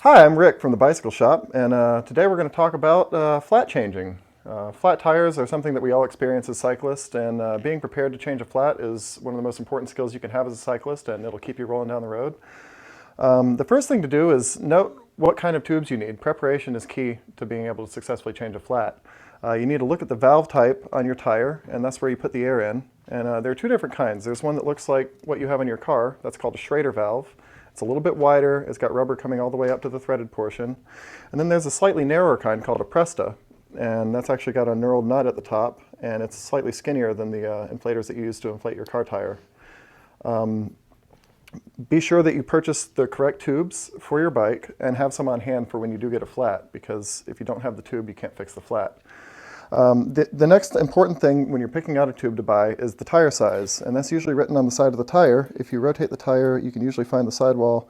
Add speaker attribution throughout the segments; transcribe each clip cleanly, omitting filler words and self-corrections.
Speaker 1: Hi, I'm Rick from the Bicycle Shop, and today we're going to talk about flat changing. Flat tires are something that we all experience as cyclists, and being prepared to change a flat is one of the most important skills you can have as a cyclist, and it'll keep you rolling down the road. The first thing to do is note what kind of tubes you need. Preparation is key to being able to successfully change a flat. You need to look at the valve type on your tire, and that's where you put the air in. And there are two different kinds. There's one that looks like what you have in your car. That's called a Schrader valve. It's a little bit wider, it's got rubber coming all the way up to the threaded portion. And then there's a slightly narrower kind called a Presta, and that's actually got a knurled nut at the top, and it's slightly skinnier than the inflators that you use to inflate your car tire. Be sure that you purchase the correct tubes for your bike and have some on hand for when you do get a flat, because if you don't have the tube, you can't fix the flat. The next important thing when you're picking out a tube to buy is the tire size, and that's usually written on the side of the tire. If you rotate the tire, you can usually find the sidewall.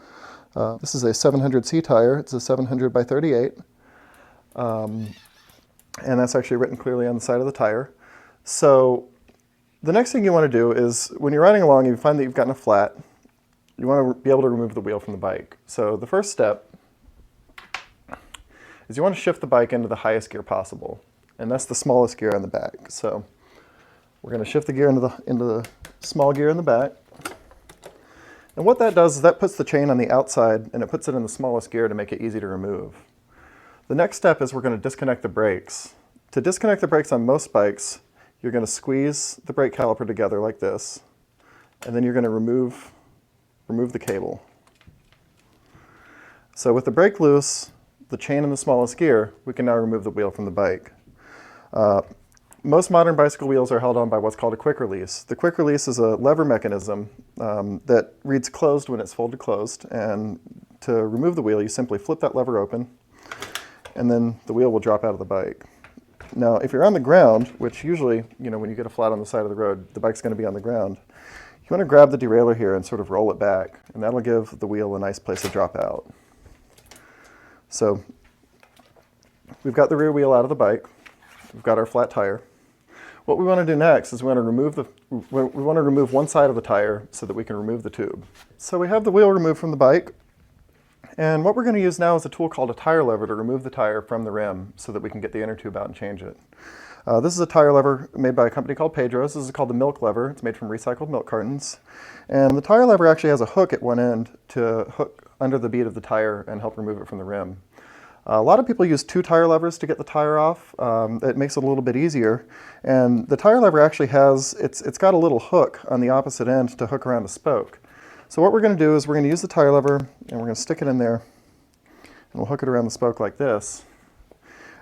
Speaker 1: This is a 700C tire. It's a 700 by 38, and that's actually written clearly on the side of the tire. So the next thing you want to do is, when you're riding along and you find that you've gotten a flat, you want to be able to remove the wheel from the bike. So the first step is you want to shift the bike into the highest gear possible. And that's the smallest gear on the back. So we're going to shift the gear into the small gear in the back. And what that does is that puts the chain on the outside and it puts it in the smallest gear to make it easy to remove. The next step is we're going to disconnect the brakes. To disconnect the brakes on most bikes, you're going to squeeze the brake caliper together like this, and then you're going to remove the cable. So with the brake loose, the chain in the smallest gear, we can now remove the wheel from the bike. Most modern bicycle wheels are held on by what's called a quick release. The quick release is a lever mechanism that reads closed when it's folded closed, and to remove the wheel you simply flip that lever open and then the wheel will drop out of the bike. Now if you're on the ground, which usually, when you get a flat on the side of the road, the bike's going to be on the ground, you want to grab the derailleur here and sort of roll it back, and that'll give the wheel a nice place to drop out. So we've got the rear wheel out of the bike. We've got our flat tire. What we want to do next is we want to remove one side of the tire so that we can remove the tube. So we have the wheel removed from the bike, and what we're going to use now is a tool called a tire lever to remove the tire from the rim so that we can get the inner tube out and change it. This is a tire lever made by a company called Pedros. This is called the milk lever. It's made from recycled milk cartons. And the tire lever actually has a hook at one end to hook under the bead of the tire and help remove it from the rim. A lot of people use two tire levers to get the tire off. It makes it a little bit easier. And the tire lever actually it's got a little hook on the opposite end to hook around a spoke. So what we're going to do is we're going to use the tire lever and we're going to stick it in there and we'll hook it around the spoke like this.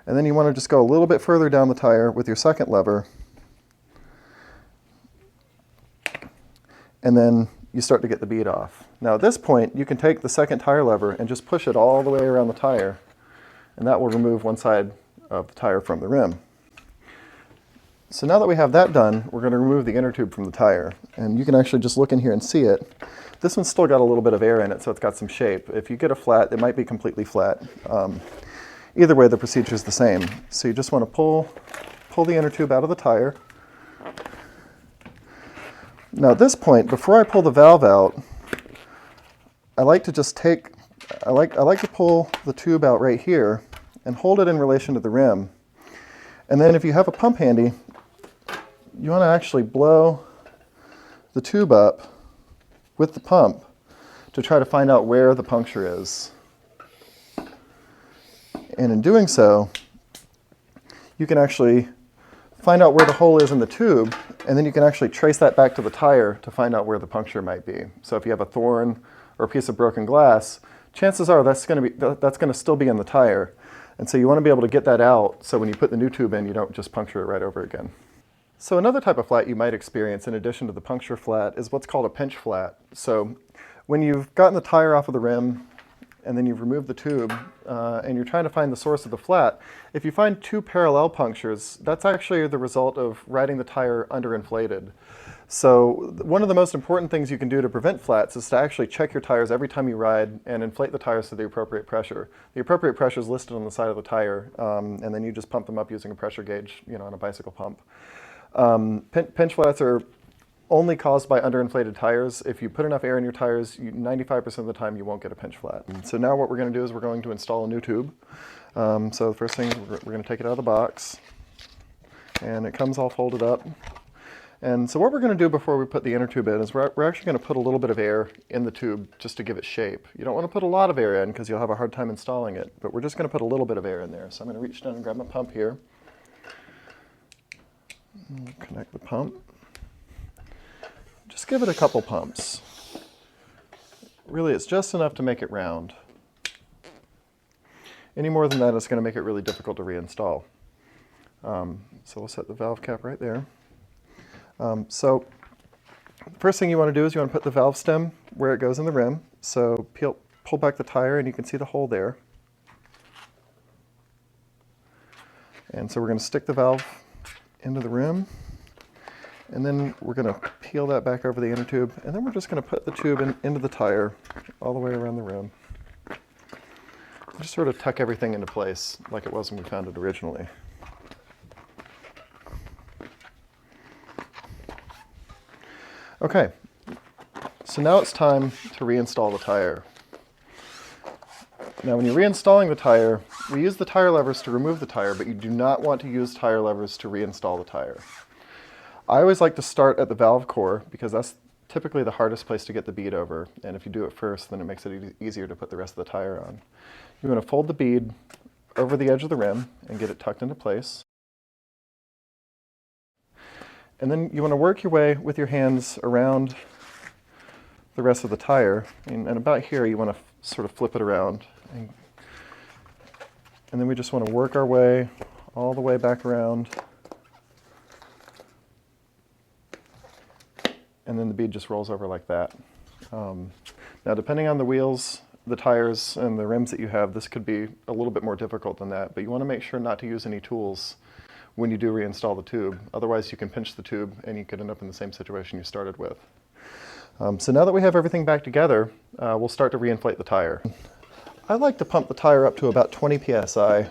Speaker 1: And then you want to just go a little bit further down the tire with your second lever. And then you start to get the bead off. Now at this point you can take the second tire lever and just push it all the way around the tire, and that will remove one side of the tire from the rim. So now that we have that done, we're going to remove the inner tube from the tire. And you can actually just look in here and see it. This one's still got a little bit of air in it, so it's got some shape. If you get a flat, it might be completely flat. Either way, the procedure is the same. So you just want to pull the inner tube out of the tire. Now at this point, before I pull the valve out, I like to pull the tube out right here and hold it in relation to the rim. And then if you have a pump handy, you want to actually blow the tube up with the pump to try to find out where the puncture is. And in doing so, you can actually find out where the hole is in the tube, and then you can actually trace that back to the tire to find out where the puncture might be. So if you have a thorn or a piece of broken glass, chances are that's going to still be in the tire. And so you want to be able to get that out so when you put the new tube in, you don't just puncture it right over again. So another type of flat you might experience in addition to the puncture flat is what's called a pinch flat. So when you've gotten the tire off of the rim and then you've removed the tube and you're trying to find the source of the flat, if you find two parallel punctures, that's actually the result of riding the tire underinflated. So one of the most important things you can do to prevent flats is to actually check your tires every time you ride and inflate the tires to the appropriate pressure. The appropriate pressure is listed on the side of the tire, and then you just pump them up using a pressure gauge, on a bicycle pump. Pinch flats are only caused by underinflated tires. If you put enough air in your tires, 95% of the time you won't get a pinch flat. So now what we're going to do is we're going to install a new tube. So the first thing, we're going to take it out of the box, and it comes all folded up. And so what we're going to do before we put the inner tube in is we're actually going to put a little bit of air in the tube just to give it shape. You don't want to put a lot of air in because you'll have a hard time installing it, but we're just going to put a little bit of air in there. So I'm going to reach down and grab my pump here. Connect the pump. Just give it a couple pumps. Really, it's just enough to make it round. Any more than that, it's going to make it really difficult to reinstall. So we'll set the valve cap right there. So the first thing you want to do is you want to put the valve stem where it goes in the rim. So pull back the tire and you can see the hole there. And so we're going to stick the valve into the rim, and then we're going to peel that back over the inner tube, and then we're just going to put the tube into the tire all the way around the rim. Just sort of tuck everything into place like it was when we found it originally. Okay, so now it's time to reinstall the tire. Now when you're reinstalling the tire, we use the tire levers to remove the tire, but you do not want to use tire levers to reinstall the tire. I always like to start at the valve core because that's typically the hardest place to get the bead over, and if you do it first, then it makes it easier to put the rest of the tire on. You want to fold the bead over the edge of the rim and get it tucked into place. And then you want to work your way with your hands around the rest of the tire, and about here you want to sort of flip it around. And then we just want to work our way all the way back around. And then the bead just rolls over like that. Now depending on the wheels, the tires, and the rims that you have, this could be a little bit more difficult than that, but you want to make sure not to use any tools when you do reinstall the tube. Otherwise you can pinch the tube and you could end up in the same situation you started with. So now that we have everything back together, we'll start to reinflate the tire. I like to pump the tire up to about 20 psi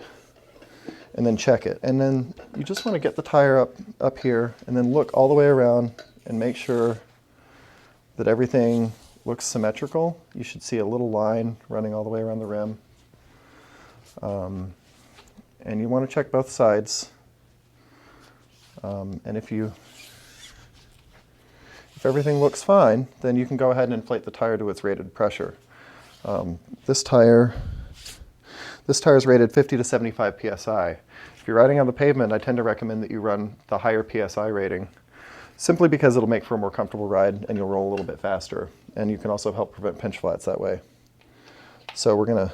Speaker 1: and then check it. And then you just want to get the tire up here and then look all the way around and make sure that everything looks symmetrical. You should see a little line running all the way around the rim. And you want to check both sides. And if everything looks fine, then you can go ahead and inflate the tire to its rated pressure. This tire is rated 50 to 75 psi. If you're riding on the pavement, I tend to recommend that you run the higher psi rating, simply because it'll make for a more comfortable ride and you'll roll a little bit faster. And you can also help prevent pinch flats that way. So we're going to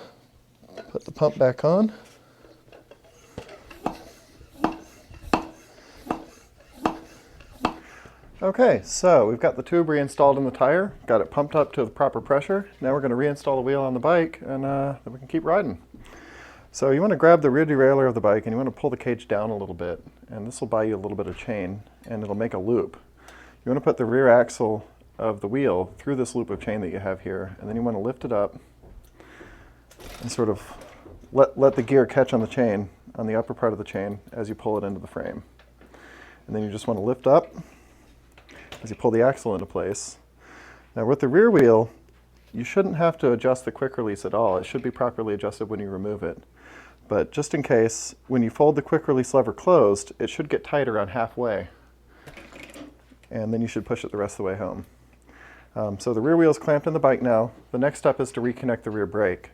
Speaker 1: put the pump back on. Okay, so we've got the tube reinstalled in the tire, got it pumped up to the proper pressure. Now we're going to reinstall the wheel on the bike, and then we can keep riding. So you want to grab the rear derailleur of the bike and you want to pull the cage down a little bit, and this will buy you a little bit of chain and it'll make a loop. You want to put the rear axle of the wheel through this loop of chain that you have here, and then you want to lift it up and sort of let the gear catch on the chain, on the upper part of the chain, as you pull it into the frame. And then you just want to lift up as you pull the axle into place. Now with the rear wheel, you shouldn't have to adjust the quick release at all. It should be properly adjusted when you remove it. But just in case, when you fold the quick release lever closed, it should get tight around halfway. And then you should push it the rest of the way home. So the rear wheel is clamped in the bike now. The next step is to reconnect the rear brake.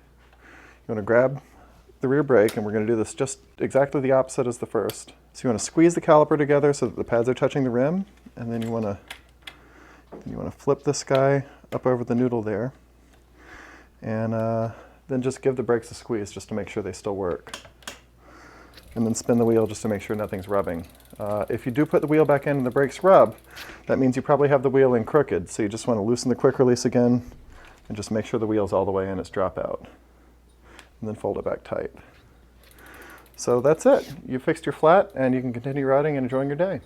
Speaker 1: You want to grab the rear brake, and we're going to do this just exactly the opposite as the first. So you want to squeeze the caliper together so that the pads are touching the rim, and then you want to flip this guy up over the noodle there, and then just give the brakes a squeeze just to make sure they still work. And then spin the wheel just to make sure nothing's rubbing. If you do put the wheel back in and the brakes rub, that means you probably have the wheel in crooked, so you just want to loosen the quick release again and just make sure the wheel's all the way in its dropout. And then fold it back tight. So that's it. You fixed your flat and you can continue riding and enjoying your day.